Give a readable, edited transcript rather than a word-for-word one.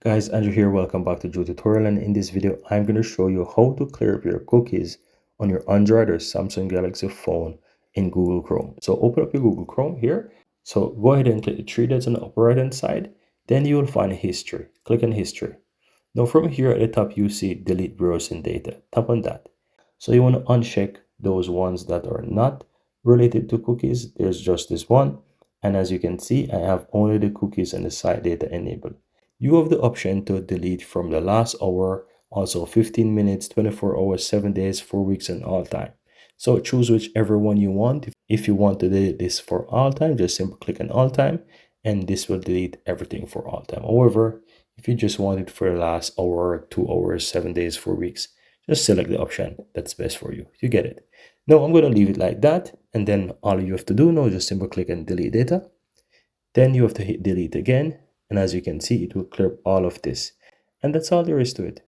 Guys, Andrew here. Welcome back to Joe Tutorial, and in this video I'm going to show you how to clear up your cookies on your Android or Samsung Galaxy phone in Google Chrome. So open up your Google Chrome here. So go ahead and click the three dots on the upper right hand side. Then you will find history. Click on history. Now from here at the top you see delete browsing data. Tap on that. So you want to uncheck those ones that are not related to cookies. There's just this one, and as you can see I have only the cookies and the site data enabled. You have the option to delete from the last hour, also 15 minutes, 24 hours, 7 days, 4 weeks, and all time. So choose whichever one you want. If you want to delete this for all time, just simply click on all time and this will delete everything for all time. However, if you just want it for the last hour, 2 hours, 7 days, 4 weeks, just select the option that's best for you. You get it. Now I'm going to leave it like that, and then all you have to do now is just simply click on delete data. Then you have to hit delete again, and as you can see, it will clear up all of this. And that's all there is to it.